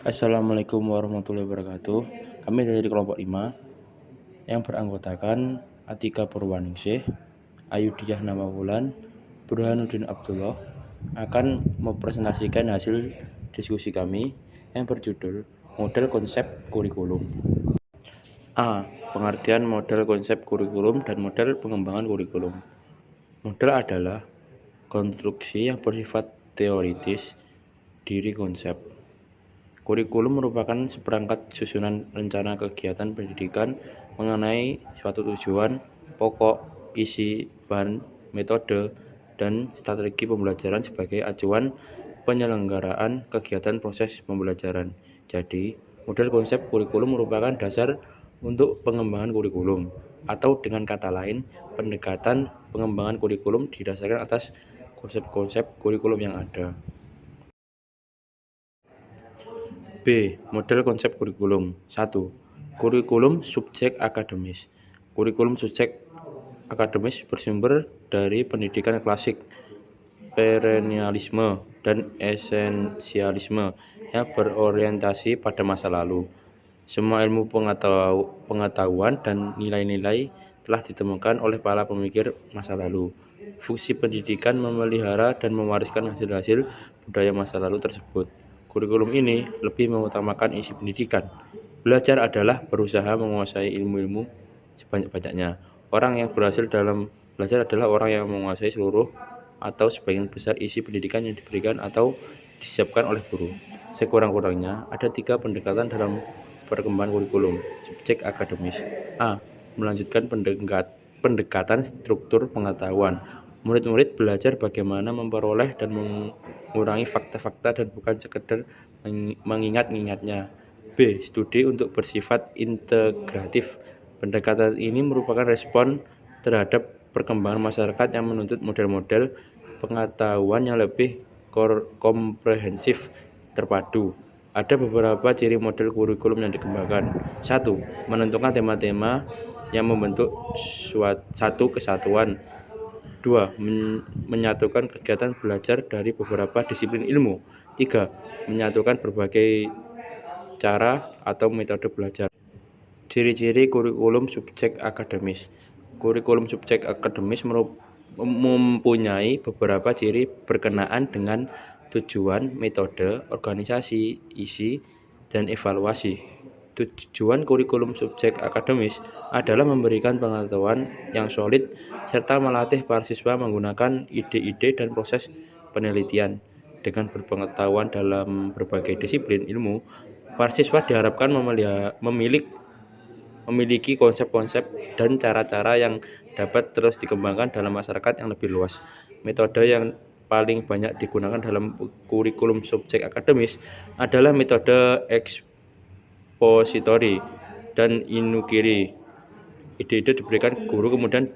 Assalamualaikum warahmatullahi wabarakatuh. Kami dari kelompok 5 yang beranggotakan Atika Purwaningsih, Ayudhiyah Namawulan, Burhanuddin Abdullah akan mempresentasikan hasil diskusi kami yang berjudul Model Konsep Kurikulum. A. Pengertian model konsep kurikulum dan model pengembangan kurikulum. Model adalah konstruksi yang bersifat teoritis diri konsep. Kurikulum merupakan seperangkat susunan rencana kegiatan pendidikan mengenai suatu tujuan, pokok, isi, bahan, metode, dan strategi pembelajaran sebagai acuan penyelenggaraan kegiatan proses pembelajaran. Jadi, model konsep kurikulum merupakan dasar untuk pengembangan kurikulum, atau dengan kata lain, pendekatan pengembangan kurikulum didasarkan atas konsep-konsep kurikulum yang ada. B. Model konsep kurikulum. 1. Kurikulum subjek akademis. Kurikulum subjek akademis bersumber dari pendidikan klasik, perennialisme, dan esensialisme yang berorientasi pada masa lalu. Semua ilmu pengetahuan dan nilai-nilai telah ditemukan oleh para pemikir masa lalu. Fungsi pendidikan memelihara dan mewariskan hasil-hasil budaya masa lalu tersebut. Kurikulum ini lebih mengutamakan isi pendidikan. Belajar adalah berusaha menguasai ilmu-ilmu sebanyak-banyaknya. Orang yang berhasil dalam belajar adalah orang yang menguasai seluruh atau sebagian besar isi pendidikan yang diberikan atau disiapkan oleh guru. Sekurang-kurangnya ada 3 pendekatan dalam perkembangan kurikulum subjek akademis. A. Melanjutkan pendekatan struktur pengetahuan. Murid-murid belajar bagaimana memperoleh dan mengurangi fakta-fakta dan bukan sekedar mengingat-ingatnya. B. Studi untuk bersifat integratif. Pendekatan ini merupakan respon terhadap perkembangan masyarakat yang menuntut model-model pengetahuan yang lebih komprehensif, terpadu. Ada beberapa ciri model kurikulum yang dikembangkan. 1. Menentukan tema-tema yang membentuk satu kesatuan. 2. Menyatukan kegiatan belajar dari beberapa disiplin ilmu. 3. Menyatukan berbagai cara atau metode belajar. Ciri-ciri kurikulum subjek akademis. Kurikulum subjek akademis mempunyai beberapa ciri berkenaan dengan tujuan, metode, organisasi, isi, dan evaluasi. Tujuan kurikulum subjek akademis adalah memberikan pengetahuan yang solid serta melatih para siswa menggunakan ide-ide dan proses penelitian. Dengan berpengetahuan dalam berbagai disiplin ilmu, para siswa diharapkan memiliki konsep-konsep dan cara-cara yang dapat terus dikembangkan dalam masyarakat yang lebih luas. Metode yang paling banyak digunakan dalam kurikulum subjek akademis adalah metode ekspositori dan inukiri. Ide-ide diberikan guru kemudian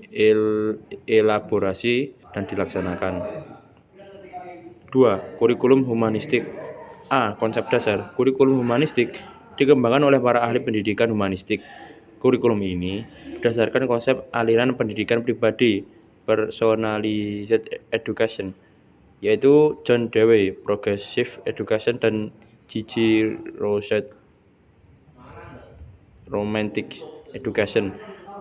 dielaborasi dan dilaksanakan. 2. Kurikulum humanistik. A. Konsep dasar. Kurikulum humanistik dikembangkan oleh para ahli pendidikan humanistik. Kurikulum ini berdasarkan konsep aliran pendidikan pribadi, personalized education, yaitu John Dewey, progressive education, dan Gigi Rosset, romantic education.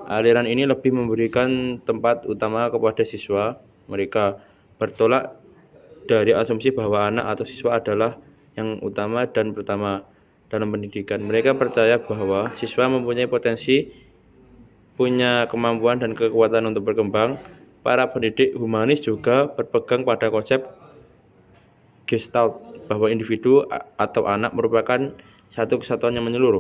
Aliran ini lebih memberikan tempat utama kepada siswa. Mereka bertolak dari asumsi bahwa anak atau siswa adalah yang utama dan pertama dalam pendidikan. Mereka percaya bahwa siswa mempunyai potensi, punya kemampuan dan kekuatan untuk berkembang. Para pendidik humanis juga berpegang pada konsep Gestalt, bahwa individu atau anak merupakan satu kesatuan yang menyeluruh.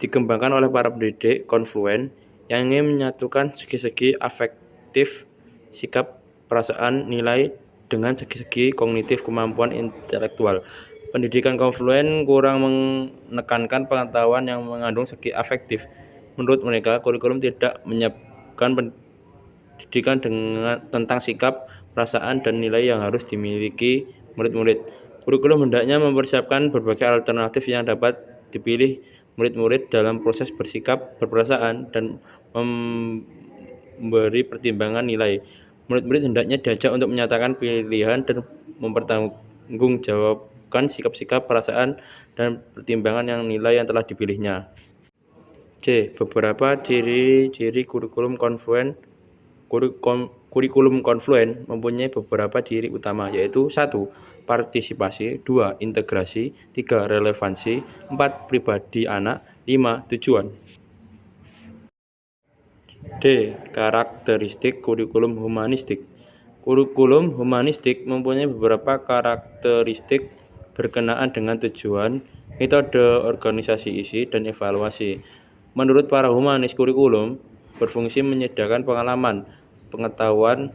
Dikembangkan oleh para pendidik konfluen yang ingin menyatukan segi-segi afektif, sikap, perasaan, nilai dengan segi-segi kognitif, kemampuan intelektual. Pendidikan konfluen kurang menekankan pengetahuan yang mengandung segi afektif. Menurut mereka, kurikulum tidak menyiapkan pendidikan tentang sikap, perasaan, dan nilai yang harus dimiliki murid-murid. Kurikulum hendaknya mempersiapkan berbagai alternatif yang dapat dipilih murid-murid dalam proses bersikap, berperasaan, dan memberi pertimbangan nilai. Murid-murid hendaknya diajak untuk menyatakan pilihan dan mempertanggungjawab menunjukkan sikap-sikap, perasaan, dan pertimbangan nilai yang telah dipilihnya. C. Beberapa ciri-ciri kurikulum konfluen. Kurikulum konfluen mempunyai beberapa ciri utama, yaitu 1. Partisipasi, 2. Integrasi, 3. Relevansi, 4. Pribadi anak, 5. Tujuan. D. Karakteristik kurikulum humanistik. Kurikulum humanistik mempunyai beberapa karakteristik berkenaan dengan tujuan, metode, organisasi isi, dan evaluasi. Menurut para humanis, kurikulum berfungsi menyediakan pengalaman, pengetahuan,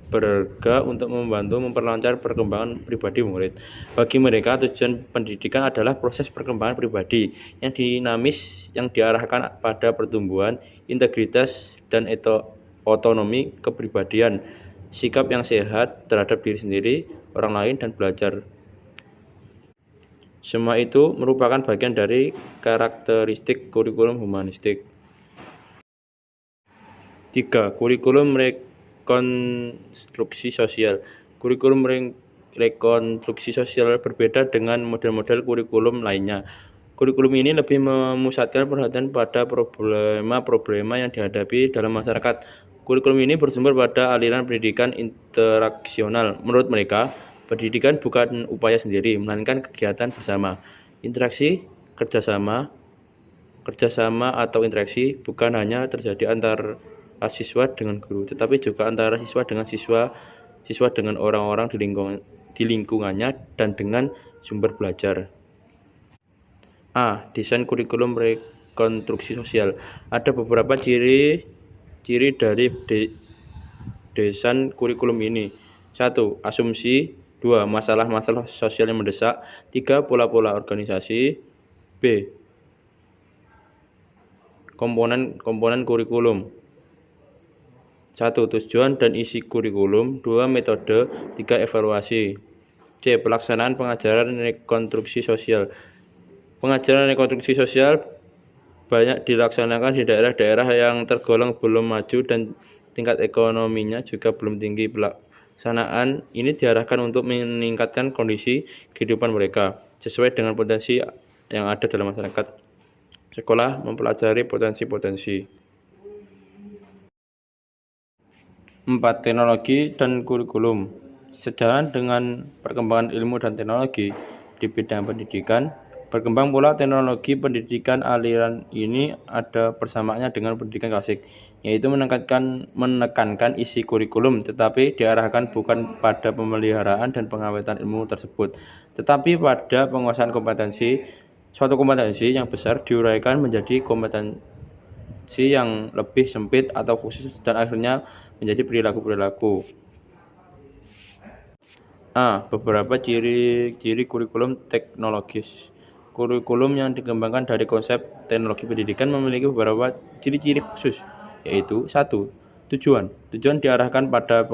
berharga untuk membantu memperlancar perkembangan pribadi murid. Bagi mereka, tujuan pendidikan adalah proses perkembangan pribadi yang dinamis yang diarahkan pada pertumbuhan, integritas, dan otonomi kepribadian, sikap yang sehat terhadap diri sendiri, orang lain, dan belajar. Semua itu merupakan bagian dari karakteristik kurikulum humanistik. 3. Kurikulum rekonstruksi sosial. Kurikulum rekonstruksi sosial berbeda dengan model-model kurikulum lainnya. Kurikulum ini lebih memusatkan perhatian pada problema-problema yang dihadapi dalam masyarakat. Kurikulum ini bersumber pada aliran pendidikan interaksional. Menurut mereka, pendidikan bukan upaya sendiri, melainkan kegiatan bersama. Interaksi, kerjasama atau interaksi bukan hanya terjadi antara siswa dengan guru, tetapi juga antara siswa dengan siswa dengan orang-orang di lingkungannya, dan dengan sumber belajar. A. Desain kurikulum rekonstruksi sosial. Ada beberapa ciri dari desain kurikulum ini. 1. Asumsi. 2. Masalah-masalah sosial yang mendesak. 3. Pola-pola organisasi. B. Komponen kurikulum. 1. Tujuan dan isi kurikulum. 2. Metode. 3. Evaluasi. C. Pelaksanaan pengajaran rekonstruksi sosial. Pengajaran rekonstruksi sosial banyak dilaksanakan di daerah-daerah yang tergolong belum maju dan tingkat ekonominya juga belum tinggi. Pelaksanaan ini diarahkan untuk meningkatkan kondisi kehidupan mereka sesuai dengan potensi yang ada dalam masyarakat. Sekolah mempelajari potensi-potensi. 4. Teknologi dan kurikulum. Sejalan dengan perkembangan ilmu dan teknologi di bidang pendidikan, berkembang pula teknologi pendidikan. Aliran ini ada persamaannya dengan pendidikan klasik, yaitu menekankan isi kurikulum, tetapi diarahkan bukan pada pemeliharaan dan pengawetan ilmu tersebut, tetapi pada penguasaan kompetensi. Suatu kompetensi yang besar diuraikan menjadi kompetensi yang lebih sempit atau khusus, dan akhirnya menjadi perilaku-perilaku. A. Beberapa ciri kurikulum teknologis. Kurikulum yang dikembangkan dari konsep teknologi pendidikan memiliki beberapa ciri-ciri khusus, yaitu 1. Tujuan diarahkan pada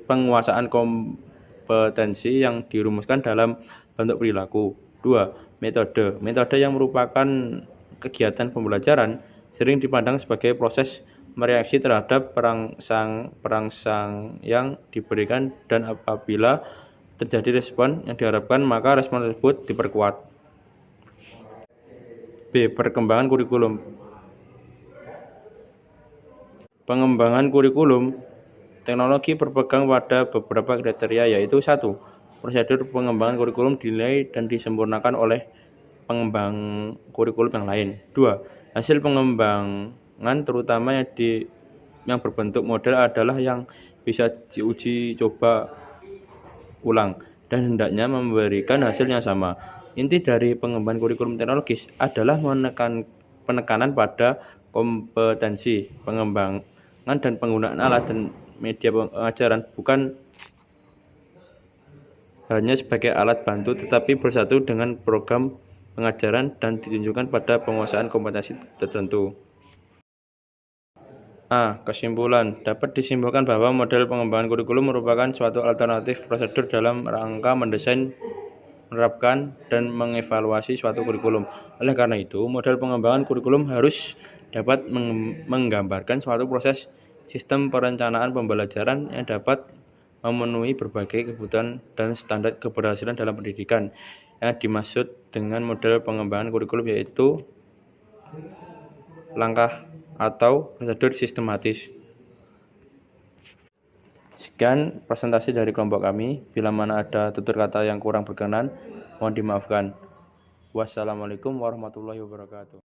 penguasaan kompetensi yang dirumuskan dalam bentuk perilaku. 2. Metode yang merupakan kegiatan pembelajaran sering dipandang sebagai proses mereaksi terhadap perangsang yang diberikan, dan apabila terjadi respon yang diharapkan, maka respon tersebut diperkuat. B. Perkembangan kurikulum. Pengembangan kurikulum teknologi berpegang pada beberapa kriteria, yaitu 1. Prosedur pengembangan kurikulum dinilai dan disempurnakan oleh pengembang kurikulum yang lain. 2. Hasil pengembangan terutama yang berbentuk model adalah yang bisa diuji coba ulang dan hendaknya memberikan hasil yang sama. Inti dari pengembangan kurikulum teknologis adalah penekanan pada kompetensi, pengembangan dan penggunaan alat dan media pengajaran bukan hanya sebagai alat bantu, tetapi bersatu dengan program pengajaran dan ditunjukkan pada penguasaan kompetensi tertentu. A. Kesimpulan. Dapat disimpulkan bahwa model pengembangan kurikulum merupakan suatu alternatif prosedur dalam rangka mendesain, menerapkan, dan mengevaluasi suatu kurikulum. Oleh karena itu, model pengembangan kurikulum harus dapat menggambarkan suatu proses sistem perencanaan pembelajaran yang dapat memenuhi berbagai kebutuhan dan standar keberhasilan dalam pendidikan. Yang dimaksud dengan model pengembangan kurikulum yaitu langkah atau prosedur sistematis. Sekian presentasi dari kelompok kami. Bila mana ada tutur kata yang kurang berkenan, mohon dimaafkan. Wassalamualaikum warahmatullahi wabarakatuh.